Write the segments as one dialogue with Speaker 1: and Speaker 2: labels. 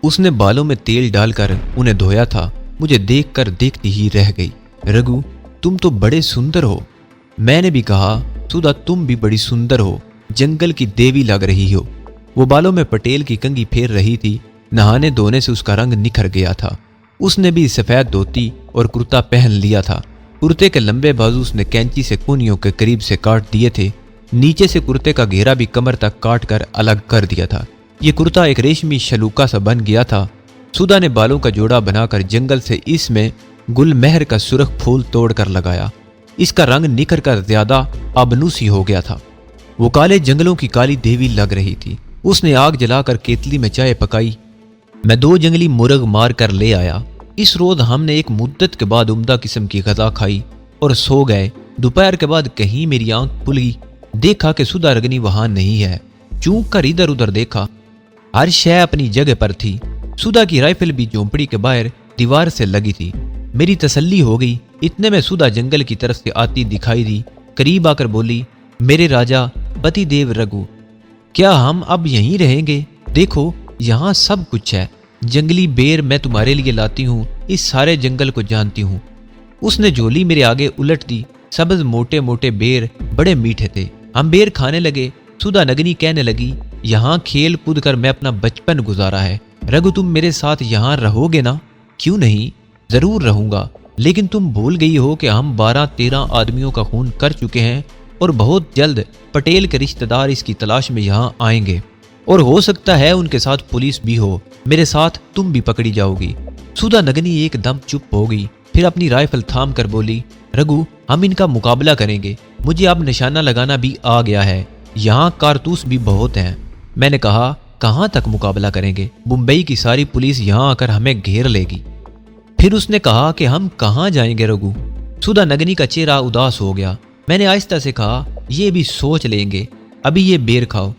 Speaker 1: اس نے بالوں میں تیل ڈال کر انہیں دھویا تھا۔ مجھے دیکھ کر دیکھتی ہی رہ گئی۔ رگو تم تو بڑے سندر ہو۔ میں نے بھی کہا سدھا تم بھی بڑی سندر ہو، جنگل کی دیوی لگ رہی ہو۔ وہ بالوں میں پٹیل کی کنگھی پھیر رہی تھی۔ نہانے دھونے سے اس کا رنگ نکھر گیا تھا۔ اس نے بھی سفید دھوتی اور کرتا پہن لیا تھا۔ کرتے کے لمبے بازو اس نے کینچی سے کونیوں کے قریب سے کاٹ دیے تھے۔ نیچے سے کرتے کا گھیرا بھی کمر تک کاٹ کر الگ کر دیا تھا۔ یہ کرتا ایک ریشمی شلوکا سا بن گیا تھا۔ سدھا نے بالوں کا جوڑا بنا کر جنگل سے اس میں گل مہر کا سرخ پھول توڑ کر لگایا۔ اس کا رنگ نکھر کر زیادہ آبنوسی ہو گیا تھا۔ وہ کالے جنگلوں کی کالی دیوی لگ رہی تھی۔ اس نے آگ جلا کر کیتلی میں چائے پکائی۔ میں 2 جنگلی مرغ مار کر لے آیا۔ اس روز ہم نے ایک مدت کے بعد عمدہ قسم کی غذا کھائی اور سو گئے۔ دوپہر کے بعد کہیں میری آنکھ کھل گئی۔ دیکھا کہ سدھا رگنی وہاں نہیں ہے۔ چونک کر ادھر ادھر دیکھا، ہر شے اپنی جگہ پر تھی۔ سدھا کی رائفل بھی جھونپڑی کے باہر دیوار سے لگی تھی۔ میری تسلی ہو گئی۔ اتنے میں سدھا جنگل کی طرف سے آتی دکھائی دی۔ قریب آ کر بولی، میرے راجا پتی دیو رگو، کیا ہم اب یہیں رہیں گے؟ دیکھو یہاں سب کچھ ہے۔ جنگلی بیر میں تمہارے لیے لاتی ہوں، اس سارے جنگل کو جانتی ہوں۔ اس نے جھولی میرے آگے الٹ دی۔ سبز موٹے موٹے بیر بڑے میٹھے تھے۔ ہم بیر کھانے لگے۔ سدھا نگنی کہنے لگی، یہاں کھیل کود کر میں اپنا بچپن گزارا ہے۔ رگو تم میرے ساتھ یہاں رہو گے نا؟ کیوں نہیں، ضرور رہوں گا، لیکن تم بھول گئی ہو کہ ہم 12-13 آدمیوں کا خون کر چکے ہیں اور بہت جلد پٹیل کے رشتہ دار اس کی تلاش میں یہاں آئیں گے، اور ہو سکتا ہے ان کے ساتھ پولیس بھی ہو۔ میرے ساتھ تم بھی پکڑی جاؤ گی۔ سدھا نگنی ایک دم چپ ہو گئی، پھر اپنی رائفل تھام کر بولی، رگو ہم ان کا مقابلہ کریں گے۔ مجھے اب نشانہ لگانا بھی آ گیا ہے۔ یہاں کارتوس بھی بہت ہیں۔ میں نے کہا، کہاں تک مقابلہ کریں گے؟ بمبئی کی ساری پولیس یہاں آ کر ہمیں گھیر لے گی۔ پھر اس نے کہا کہ ہم کہاں جائیں گے رگو؟ سدھا نگنی کا چہرہ اداس ہو گیا۔ میں نے آہستہ سے کہا، یہ بھی سوچ لیں گے، ابھی یہ بیر کھاؤ۔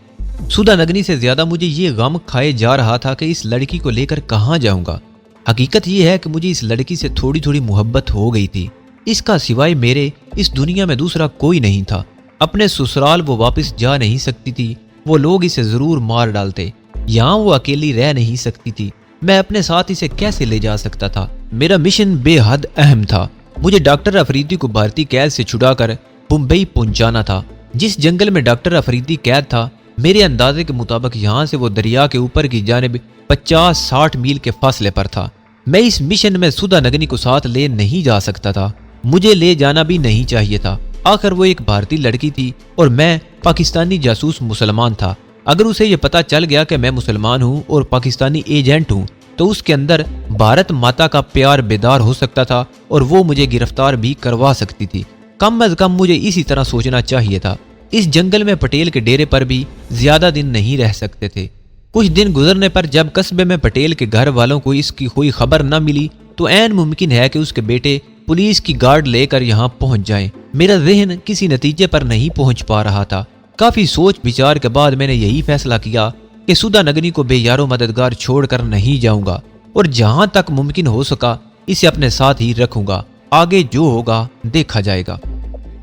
Speaker 1: سدھا نگنی سے زیادہ مجھے یہ غم کھائے جا رہا تھا کہ اس لڑکی کو لے کر کہاں جاؤں گا۔ حقیقت یہ ہے کہ مجھے اس لڑکی سے تھوڑی تھوڑی محبت ہو گئی تھی۔ اس کا سوائے میرے اس دنیا میں دوسرا کوئی نہیں تھا۔ اپنے سسرال وہ واپس جا نہیں سکتی تھی، وہ لوگ اسے ضرور مار ڈالتے۔ یہاں وہ اکیلی رہ نہیں سکتی تھی۔ میں اپنے ساتھ اسے کیسے لے جا سکتا تھا؟ میرا مشن بے حد اہم تھا۔ مجھے ڈاکٹر افریدی کو بھارتی قید سے چھڑا کر بمبئی پہنچانا تھا۔ جس جنگل میں ڈاکٹر افریدی قید تھا، میرے اندازے کے مطابق یہاں سے وہ دریا کے اوپر کی جانب 50-60 میل کے فاصلے پر تھا۔ میں اس مشن میں سدھا نگنی کو ساتھ لے نہیں جا سکتا تھا۔ مجھے لے جانا بھی نہیں چاہیے تھا۔ آخر وہ ایک بھارتی لڑکی تھی اور میں پاکستانی جاسوس مسلمان تھا۔ اگر اسے یہ پتا چل گیا کہ میں مسلمان ہوں اور پاکستانی ایجنٹ ہوں تو اس کے اندر بھارت ماتا کا پیار بیدار ہو سکتا تھا اور وہ مجھے گرفتار بھی کروا سکتی تھی۔ کم از کم مجھے اسی طرح سوچنا چاہیے تھا۔ اس جنگل میں پٹیل کے ڈیرے پر بھی زیادہ دن نہیں رہ سکتے تھے۔ کچھ دن گزرنے پر جب قصبے میں پٹیل کے گھر والوں کو اس کی کوئی خبر نہ ملی تو عین ممکن ہے کہ اس کے بیٹے پولیس کی گارڈ لے کر یہاں پہنچ جائیں۔ میرا ذہن کسی نتیجے پر نہیں پہنچ پا رہا تھا۔ کافی سوچ بچار کے بعد میں نے یہی فیصلہ کیا کہ سدھا نگنی کو بے یارو مددگار چھوڑ کر نہیں جاؤں گا اور جہاں تک ممکن ہو سکا اسے اپنے ساتھ ہی رکھوں گا۔ آگے جو ہوگا دیکھا جائے گا۔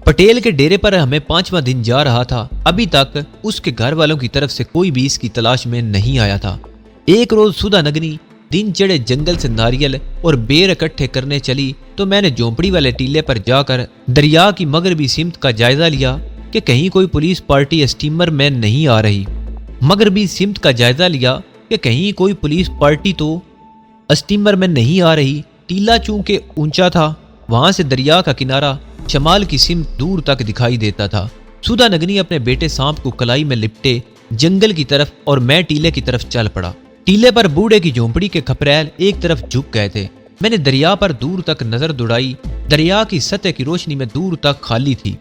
Speaker 1: پٹیل کے ڈیرے پر ہمیں 5واں دن جا رہا تھا۔ ابھی تک اس کے گھر والوں کی طرف سے کوئی بھی اس کی تلاش میں نہیں آیا تھا۔ ایک روز سدھا نگنی دن چڑھے جنگل سے ناریل اور بیر اکٹھے کرنے چلی تو میں نے جھونپڑی والے ٹیلے پر جا کر دریا کی مغربی سمت کا جائزہ لیا کہ کہیں کوئی پولیس پارٹی اسٹیمر میں نہیں آ رہی۔ مغربی سمت کا جائزہ لیا کہ کہیں کوئی پولیس پارٹی تو اسٹیمر میں نہیں آ رہی۔ ٹیلا چونکہ اونچا تھا، وہاں سے دریا کا کنارہ شمال کی سمت دور تک دکھائی دیتا تھا۔ سدھا نگنی اپنے بیٹے سانپ کو کلائی میں لپٹے جنگل کی طرف اور میں ٹیلے کی طرف چل پڑا۔ ٹیلے پر بوڑھے کی جھونپڑی کے کھپریل ایک طرف جھک گئے تھے۔ میں نے دریا پر دور تک نظر دوڑائی۔ دریا کی سطح کی روشنی میں دور تک خالی تھی۔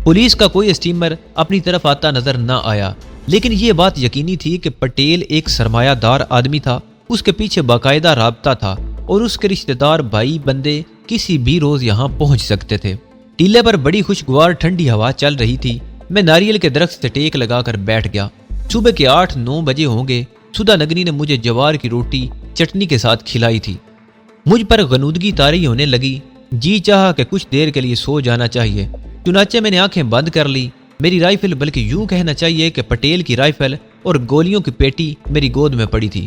Speaker 1: پولیس کا کوئی اسٹیمر اپنی طرف آتا نظر نہ آیا، لیکن یہ بات یقینی تھی کہ پٹیل ایک سرمایہ دار آدمی تھا۔ اس کے پیچھے باقاعدہ رابطہ تھا اور اس کے رشتہ دار بھائی بندے کسی بھی روز یہاں پہنچ سکتے تھے۔ ٹیلے پر بڑی خوشگوار ٹھنڈی ہوا چل رہی تھی۔ میں ناریل کے درخت سے ٹیک لگا کر بیٹھ گیا۔ صبح کے 8-9 بجے ہوں گے۔ سدھا نگنی نے مجھے جوار کی روٹی چٹنی کے ساتھ کھلائی تھی۔ مجھ پر غنودگی طاری ہونے لگی۔ جی چاہا کہ کچھ دیر کے لیے سو جانا چاہیے، چنانچہ میں نے آنکھیں بند کر لی۔ میری رائفل، بلکہ یوں کہنا چاہیے کہ پٹیل کی رائفل اور گولیوں کی پیٹی میری گود میں پڑی تھی۔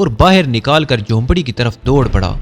Speaker 1: اور باہر نکال کر جھونپڑی کی طرف دوڑ پڑا۔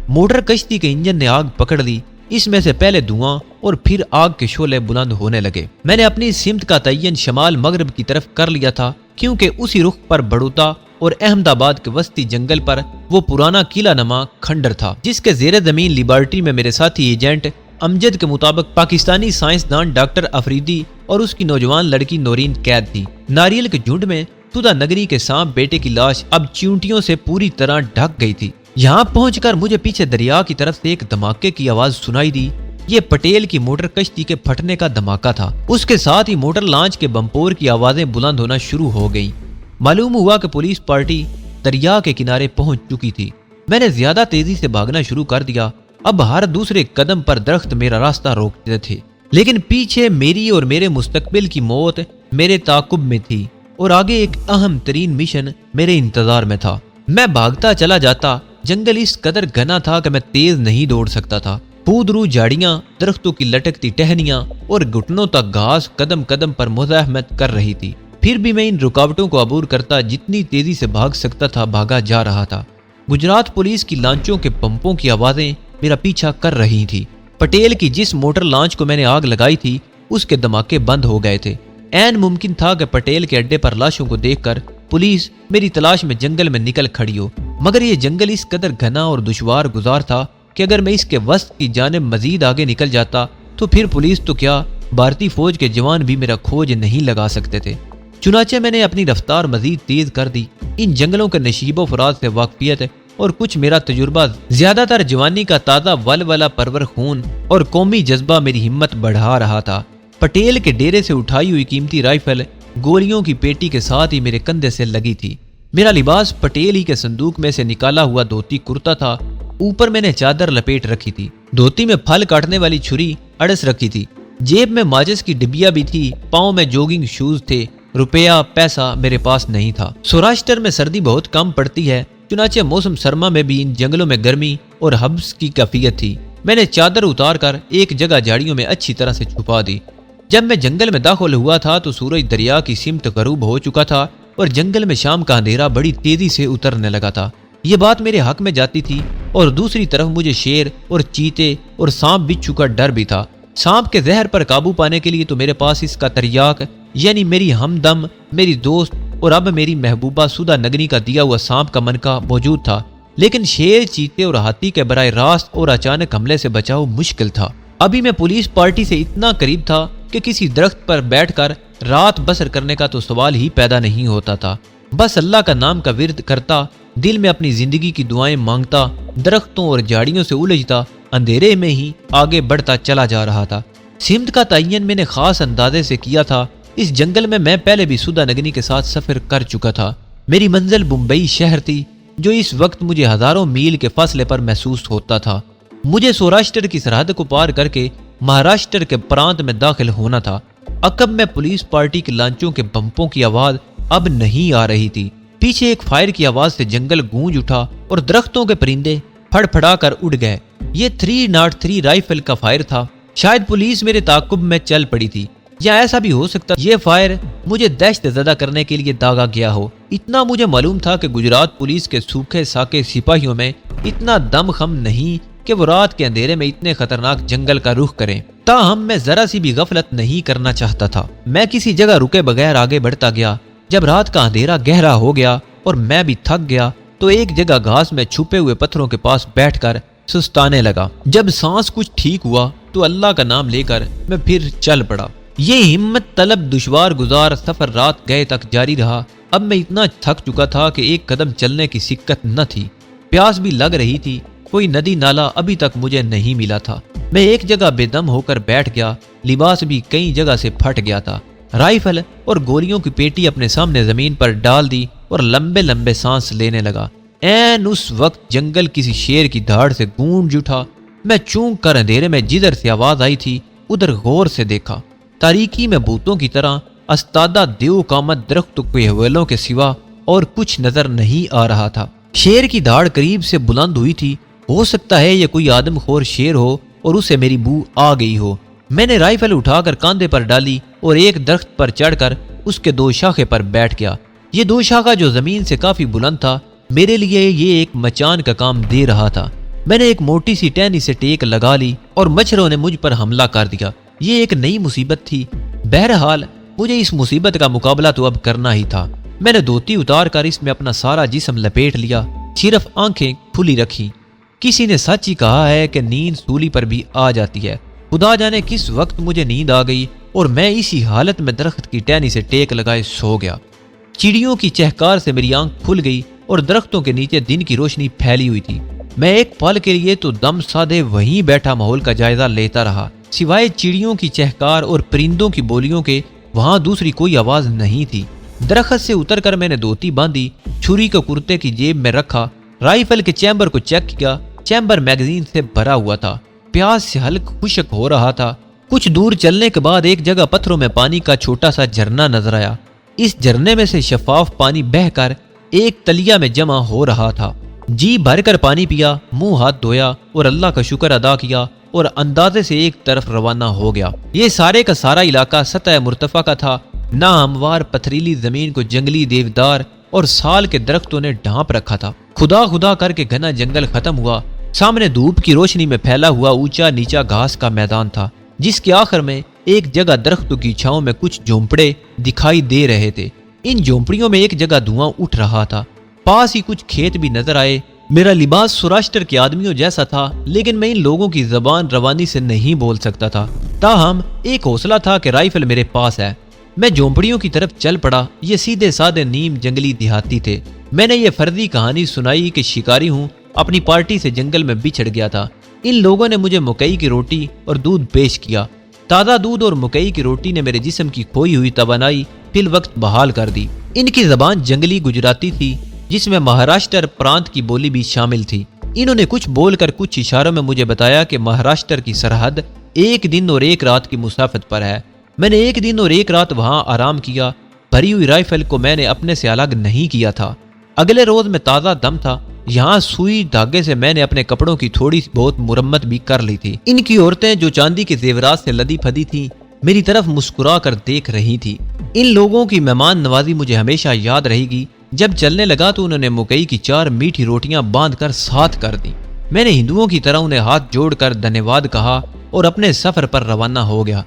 Speaker 1: موٹر کشتی کے انجن نے آگ پکڑ لی، اس میں سے پہلے دھواں اور پھر آگ کے شعلے بلند ہونے لگے۔ میں نے اپنی سمت کا تعین شمال مغرب کی طرف کر لیا تھا، کیونکہ اسی رخ پر بڑوتا اور احمد آباد کے وسطی جنگل پر وہ پرانا قلعہ نما کھنڈر تھا، جس کے زیر زمین لیبارٹری میں میرے ساتھی ایجنٹ امجد کے مطابق پاکستانی سائنسدان ڈاکٹر افریدی اور اس کی نوجوان لڑکی نورین قید تھی۔ ناریل کے جھنڈ میں سدھا نگری کے سانپ بیٹے کی لاش اب چیونٹیوں سے پوری طرح ڈھک گئی تھی۔ یہاں پہنچ کر مجھے پیچھے دریا کی طرف سے ایک دھماکے کی آواز سنائی دی۔ یہ پٹیل کی موٹر کشتی کے پھٹنے کا دھماکہ تھا۔ اس کے ساتھ ہی موٹر لانچ کے بمپور کی آوازیں بلند ہونا شروع ہو گئیں۔ معلوم ہوا کہ پولیس پارٹی دریا کے کنارے پہنچ چکی تھی۔ میں نے زیادہ تیزی سے بھاگنا شروع کر دیا۔ اب ہر دوسرے قدم پر درخت میرا راستہ روکتے تھے، لیکن پیچھے میری اور میرے مستقبل کی موت میرے تعاقب میں تھی، اور آگے ایک اہم ترین مشن میرے انتظار میں تھا۔ میں بھاگتا چلا جاتا۔ جنگل اس قدر گھنا تھا کہ میں تیز نہیں دوڑ سکتا تھا۔ پودرو جھاڑیاں، درختوں کی لٹکتی ٹہنیاں اور گھٹنوں تک گھاس قدم قدم پر مزاحمت کر رہی تھی۔ پھر بھی میں ان رکاوٹوں کو عبور کرتا جتنی تیزی سے بھاگ سکتا تھا بھاگا جا رہا تھا۔ گجرات پولیس کی لانچوں کے پمپوں کی آوازیں میرا پیچھا کر رہی تھی۔ پٹیل کی جس موٹر لانچ کو میں نے آگ لگائی تھی اس کے دھماکے بند ہو گئے تھے۔ عین ممکن تھا کہ پٹیل کے اڈے پر لاشوں کو دیکھ کر پولیس میری تلاش میں جنگل میں نکل کھڑی ہو، مگر یہ جنگل اس قدر گھنا اور دشوار گزار تھا کہ اگر میں اس کے وسط کی جانب مزید آگے نکل جاتا تو پھر پولیس تو کیا، بھارتی فوج کے جوان بھی میرا کھوج نہیں لگا سکتے تھے۔ چنانچہ میں نے اپنی رفتار مزید تیز کر دی۔ ان جنگلوں کے نشیب و فراز سے واقفیت اور کچھ میرا تجربہ، زیادہ تر جوانی کا تازہ ولولہ پرور خون اور قومی جذبہ میری ہمت بڑھا رہا تھا۔ پٹیل کے ڈیرے سے اٹھائی ہوئی قیمتی رائفل گولیوں کی پیٹی کے ساتھ ہی میرے کندھے سے لگی تھی۔ میرا لباس پٹیل ہی کے صندوق میں سے نکالا ہوا دھوتی کرتا تھا، اوپر میں نے چادر لپیٹ رکھی تھی۔ دھوتی میں پھل کاٹنے والی چھری اڑس رکھی تھی، جیب میں ماچس کی ڈبیا بھی تھی، پاؤں میں جوگنگ شوز تھے۔ روپیہ پیسہ میرے پاس نہیں تھا۔ سوراشٹر میں سردی بہت کم پڑتی ہے، چنانچہ موسم سرما میں بھی ان جنگلوں میں گرمی اور حبس کی کیفیت تھی۔ میں نے چادر اتار کر ایک جگہ جھاڑیوں میں اچھی طرح سے چھپا دی۔ جب میں جنگل میں داخل ہوا تھا تو سورج دریا کی سمت غروب ہو چکا تھا اور جنگل میں شام کا اندھیرا بڑی تیزی سے اترنے لگا تھا۔ یہ بات میرے حق میں جاتی تھی، اور دوسری طرف مجھے شیر اور چیتے اور سانپ بچھو کا ڈر بھی تھا۔ سانپ کے زہر پر قابو پانے کے لیے تو میرے پاس اس کا تریاق، یعنی میری ہمدم، میری دوست اور اب میری محبوبہ سدھا نگنی کا دیا ہوا سانپ کا منکا موجود تھا، لیکن شیر، چیتے اور ہاتھی کے براہ راست اور اچانک حملے سے بچاؤ مشکل تھا۔ ابھی میں پولیس پارٹی سے اتنا قریب تھا کہ کسی درخت پر بیٹھ کر رات بسر کرنے کا تو سوال ہی پیدا نہیں ہوتا تھا۔ بس اللہ کا نام کا ورد کرتا، دل میں اپنی زندگی کی دعائیں مانگتا، درختوں اور جھاڑیوں سے الجھتا، اندھیرے میں ہی آگے بڑھتا چلا جا رہا تھا۔ سمت کا تعین میں نے خاص اندازے سے کیا تھا۔ اس جنگل میں پہلے بھی سدھا نگنی کے ساتھ سفر کر چکا تھا۔ میری منزل بمبئی شہر تھی، جو اس وقت مجھے ہزاروں میل کے فاصلے پر محسوس ہوتا تھا۔ مجھے سوراشٹر کی سرحد کو پار کر کے مہاراشٹر کے پرانت میں داخل ہونا تھا۔ عقب میں پولیس پارٹی کے لانچوں کے بمپوں کی آواز اب نہیں آ رہی تھی۔ پیچھے ایک فائر کی آواز سے جنگل گونج اٹھا اور درختوں کے پرندے پھڑ پھڑا کر اڑ گئے۔ یہ 303 رائفل کا فائر تھا۔ شاید پولیس میرے تعاقب میں چل پڑی تھی، یا ایسا بھی ہو سکتا یہ فائر مجھے دہشت زدہ کرنے کے لیے داغا گیا ہو۔ اتنا مجھے معلوم تھا کہ گجرات پولیس کے سوکھے ساکے سپاہیوں میں اتنا دم خم نہیں کہ وہ رات کے اندھیرے میں اتنے خطرناک جنگل کا رخ کریں۔ تاہم میں ذرا سی بھی غفلت نہیں کرنا چاہتا تھا۔ میں کسی جگہ رکے بغیر آگے بڑھتا گیا۔ جب رات کا اندھیرا گہرا ہو گیا اور میں بھی تھک گیا تو ایک جگہ گھاس میں چھپے ہوئے پتھروں کے پاس بیٹھ کر سستانے لگا۔ جب سانس کچھ ٹھیک ہوا تو اللہ کا نام لے کر میں پھر چل پڑا۔ یہ ہمت طلب دشوار گزار سفر رات گئے تک جاری رہا۔ اب میں اتنا تھک چکا تھا کہ ایک قدم چلنے کی سکت نہ تھی۔ پیاس بھی لگ رہی تھی۔ کوئی ندی نالا ابھی تک مجھے نہیں ملا تھا۔ میں ایک جگہ بے دم ہو کر بیٹھ گیا۔ لباس بھی کئی جگہ سے پھٹ گیا تھا۔ رائفل اور گولیوں کی پیٹی اپنے سامنے زمین پر ڈال دی اور لمبے لمبے سانس لینے لگا۔ عین اس وقت جنگل کسی شیر کی دھاڑ سے گونج اٹھا۔ میں چونک کر اندھیرے میں جدھر سے آواز آئی تھی ادھر غور سے دیکھا۔ تاریکی میں بھوتوں کی طرح استادہ دیو کامت درختوں کے حویلوں کے سوا اور کچھ نظر نہیں آ رہا تھا۔ شیر کی دھاڑ قریب سے بلند ہوئی تھی۔ ہو سکتا ہے یہ کوئی آدم خور شیر ہو اور اسے میری بو آ گئی ہو۔ میں نے رائفل اٹھا کر کاندھے پر ڈالی اور ایک درخت پر چڑھ کر اس کے 2 شاخے پر بیٹھ گیا۔ یہ 2 شاخہ جو زمین سے کافی بلند تھا، میرے لیے یہ ایک مچان کا کام دے رہا تھا۔ میں نے ایک موٹی سی ٹہنی سے ٹیک لگا لی اور مچھروں نے مجھ پر حملہ کر دیا۔ یہ ایک نئی مصیبت تھی۔ بہرحال مجھے اس مصیبت کا مقابلہ تو اب کرنا ہی تھا۔ میں نے دھوتی اتار کر اس میں اپنا سارا جسم لپیٹ لیا، صرف آنکھیں کھلی رکھی۔ کسی نے سچ ہی کہا ہے کہ نیند سولی پر بھی آ جاتی ہے۔ خدا جانے کس وقت مجھے نیند آ گئی اور میں اسی حالت میں درخت کی ٹہنی سے ٹیک لگائے سو گیا۔ چڑیوں کی چہکار سے میری آنکھ کھل گئی اور درختوں کے نیچے دن کی روشنی پھیلی ہوئی تھی۔ میں ایک پل کے لیے تو دم سادے وہیں بیٹھا ماحول کا جائزہ لیتا رہا۔ سوائے چڑیوں کی چہکار اور پرندوں کی بولیوں کے وہاں دوسری کوئی آواز نہیں تھی۔ درخت سے اتر کر میں نے دھوتی باندھی، چھری کو کرتے کی جیب میں رکھا، رائفل کے چیمبر کو چیک کیا۔ چیمبر میگزین سے بھرا ہوا تھا، پیاس سے حلق خشک ہو رہا تھا۔ کچھ دور چلنے کے بعد ایک جگہ پتھروں میں پانی کا چھوٹا سا جھرنا نظر آیا۔ اس جھرنے میں سے شفاف پانی بہہ کر ایک تلیا میں جمع ہو رہا تھا۔ جی بھر کر پانی پیا، منہ ہاتھ دھویا اور اللہ کا شکر ادا کیا اور اندازے سے ایک طرف روانہ ہو گیا۔ یہ سارے کا سارا علاقہ سطح مرتفع کا تھا۔ ناہموار پتھریلی زمین کو جنگلی دیودار اور سال کے درختوں نے ڈھانپ رکھا تھا۔ خدا خدا کر کے گھنا جنگل ختم ہوا۔ سامنے دھوپ کی روشنی میں پھیلا ہوا اونچا نیچا گھاس کا میدان تھا، جس کے آخر میں ایک جگہ درختوں کی چھاؤں میں کچھ جھونپڑے دکھائی دے رہے تھے۔ ان جھونپڑیوں میں ایک جگہ دھواں اٹھ رہا تھا۔ پاس ہی کچھ کھیت بھی نظر آئے۔ میرا لباس سوراشٹر کے آدمیوں جیسا تھا، لیکن میں ان لوگوں کی زبان روانی سے نہیں بول سکتا تھا۔ تاہم ایک حوصلہ تھا کہ رائفل میرے پاس ہے۔ میں جھونپڑیوں کی طرف چل پڑا۔ یہ سیدھے سادے نیم جنگلی دیہاتی تھے۔ میں نے یہ فرضی کہانی سنائی کہ شکاری ہوں، اپنی پارٹی سے جنگل میں بچھڑ گیا تھا۔ ان لوگوں نے مجھے مکئی کی روٹی اور دودھ پیش کیا۔ تازہ دودھ اور مکئی کی روٹی نے میرے جسم کی کھوئی ہوئی توانائی فی الوقت بحال کر دی۔ ان کی زبان جنگلی گجراتی تھی، جس میں مہاراشٹر پرانت کی بولی بھی شامل تھی۔ انہوں نے کچھ بول کر کچھ اشاروں میں مجھے بتایا کہ مہاراشٹر کی سرحد ایک دن اور ایک رات کی مسافت پر ہے۔ میں نے ایک دن اور ایک رات وہاں آرام کیا۔ بھری ہوئی رائفل کو میں نے اپنے سے الگ نہیں کیا تھا۔ اگلے روز میں تازہ دم تھا۔ یہاں سوئی دھاگے سے میں نے اپنے کپڑوں کی تھوڑی بہت مرمت بھی کر لی تھی۔ ان کی عورتیں جو چاندی کے زیورات سے لدی پھدی تھیں، میری طرف مسکرا کر دیکھ رہی تھی۔ ان لوگوں کی مہمان نوازی مجھے ہمیشہ یاد رہے گی۔ جب چلنے لگا تو انہوں نے مکئی کی 4 میٹھی روٹیاں باندھ کر ساتھ کر دی۔ میں نے ہندوؤں کی طرح انہیں ہاتھ جوڑ کر دھنیواد کہا اور اپنے سفر پر روانہ ہو گیا۔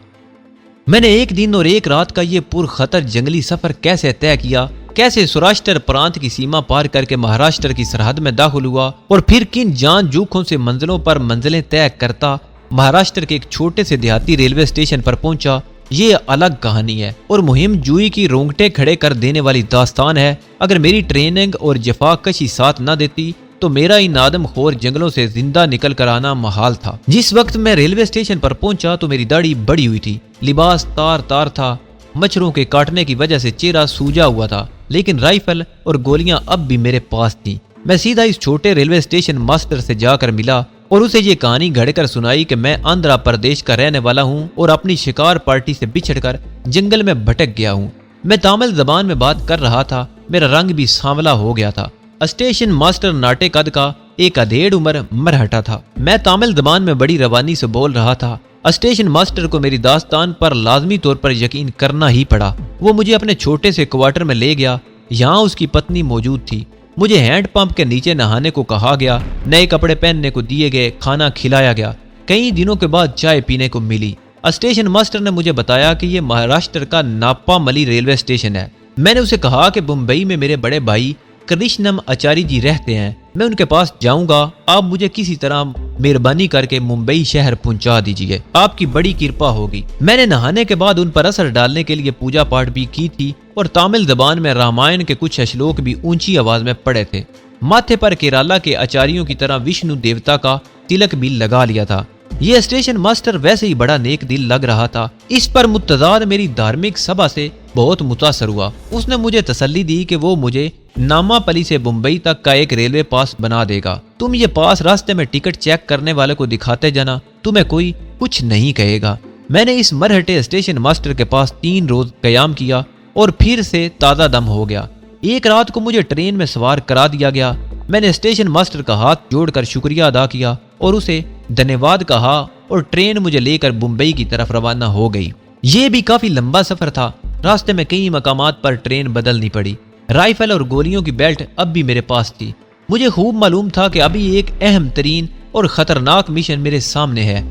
Speaker 1: میں نے ایک دن اور ایک رات کا یہ پرخطر جنگلی سفر کیسے طے کیا، کیسے سوراشٹر پرانت کی سیما پار کر کے مہاراشٹر کی سرحد میں داخل ہوا اور پھر کن جان جوکھوں سے منزلوں پر منزلیں طے کرتا مہاراشٹر کے ایک چھوٹے سے دیہاتی ریلوے اسٹیشن پر پہنچا، یہ الگ کہانی ہے اور مہم جوئی کی رونگٹے کھڑے کر دینے والی داستان ہے۔ اگر میری ٹریننگ اور جفا کشی ساتھ نہ دیتی تو میرا ان آدم خور جنگلوں سے زندہ نکل کر آنا محال تھا۔ جس وقت میں ریلوے اسٹیشن پر پہنچا تو میری داڑھی بڑی ہوئی تھی، لباس تار تار تھا، مچھروں کے کاٹنے کی وجہ سے چہرہ سوجا ہوا تھا، لیکن رائفل اور گولیاں اب بھی میرے پاس تھیں۔ میں سیدھا اس چھوٹے ریلوے اسٹیشن ماسٹر سے جا کر ملا اور اسے یہ کہانی گھڑ کر سنائی کہ میں آندھرا پردیش کا رہنے والا ہوں اور اپنی شکار پارٹی سے بچھڑ کر جنگل میں بھٹک گیا ہوں۔ میں تامل زبان میں بات کر رہا تھا، میرا رنگ بھی سانولا ہو گیا تھا۔ اسٹیشن ماسٹر ناٹے قد کا، ایک ادھیڑ عمر مرہٹا تھا۔ میں تامل زبان میں بڑی روانی سے بول رہا تھا۔ اسٹیشن ماسٹر کو میری داستان پر لازمی طور پر یقین کرنا ہی پڑا۔ وہ مجھے اپنے چھوٹے سے کوارٹر میں لے گیا۔ یہاں اس کی پتنی موجود تھی۔ مجھے ہینڈ پمپ کے نیچے نہانے کو کہا گیا، نئے کپڑے پہننے کو دیے گئے، کھانا کھلایا گیا۔ کئی دنوں کے بعد چائے پینے کو ملی۔ اسٹیشن ماسٹر نے مجھے بتایا کہ یہ مہاراشٹر کا ناپا ملی ریلوے اسٹیشن ہے۔ میں نے اسے کہا کہ بمبئی میں میرے بڑے بھائی کرشنم آچاری جی رہتے ہیں، میں ان کے پاس جاؤں گا، آپ مجھے کسی طرح مہربانی کر کے ممبئی شہر پہنچا دیجیے، آپ کی بڑی کرپا ہوگی۔ میں نے نہانے کے بعد ان پر اثر ڈالنے کے لیے پوجا پاٹ بھی کی تھی اور تامل زبان میں رامائن کے کچھ اشلوک بھی اونچی آواز میں پڑھے تھے۔ ماتھے پر کیرالا کے آچاریوں کی طرح وشنو دیوتا کا تلک بھی لگا لیا تھا۔ یہ اسٹیشن ماسٹر ویسے ہی بڑا نیک دل لگ رہا تھا۔ اس پر متضاد میری دھارمک سبھا سے بہت متاثر ہوا۔ اس نے مجھے تسلی دی کہ وہ مجھے ناما پلی سے بمبئی تک کا ایک ریلوے پاس بنا دے گا۔ تم یہ پاس راستے میں ٹکٹ چیک کرنے والے کو دکھاتے جانا، تمہیں کوئی کچھ نہیں کہے گا۔ میں نے اس مرہٹے اسٹیشن ماسٹر کے پاس 3 روز قیام کیا اور پھر سے تازہ دم ہو گیا۔ ایک رات کو مجھے ٹرین میں سوار کرا دیا گیا۔ میں نے اسٹیشن ماسٹر کا ہاتھ جوڑ کر شکریہ ادا کیا اور اسے دھنیواد کہا اور ٹرین مجھے لے کر بمبئی کی طرف روانہ ہو گئی۔ یہ بھی کافی لمبا سفر تھا۔ راستے میں کئی مقامات پر ٹرین بدلنی پڑی۔ رائفل اور گولیوں کی بیلٹ اب بھی میرے پاس تھی۔ مجھے خوب معلوم تھا کہ ابھی ایک اہم ترین اور خطرناک مشن میرے سامنے ہے۔